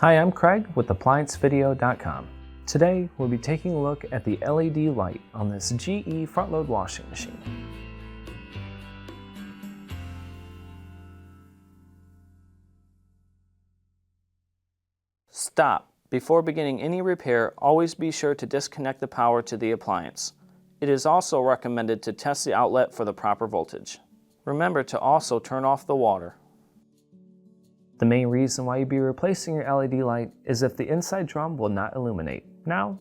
Hi, I'm Craig with ApplianceVideo.com. Today, we'll be taking a look at the LED light on this GE front-load washing machine. Stop. Before beginning any repair, always be sure to disconnect the power to the appliance. It is also recommended to test the outlet for the proper voltage. Remember to also turn off the water. The main reason why you'd be replacing your LED light is if the inside drum will not illuminate. Now,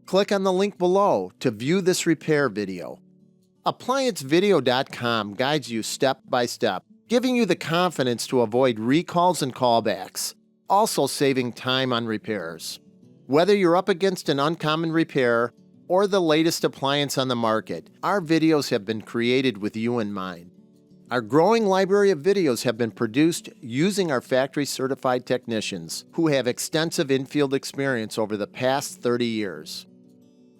click on the link below to view this repair video. ApplianceVideo.com guides you step by step, giving you the confidence to avoid recalls and callbacks, also saving time on repairs. Whether you're up against an uncommon repair or the latest appliance on the market, our videos have been created with you in mind. Our growing library of videos have been produced using our factory-certified technicians who have extensive infield experience over the past 30 years.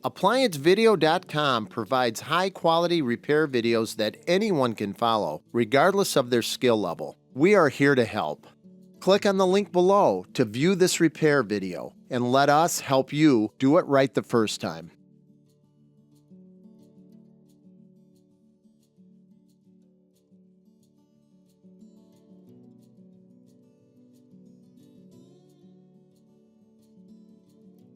ApplianceVideo.com provides high-quality repair videos that anyone can follow, regardless of their skill level. We are here to help. Click on the link below to view this repair video and let us help you do it right the first time.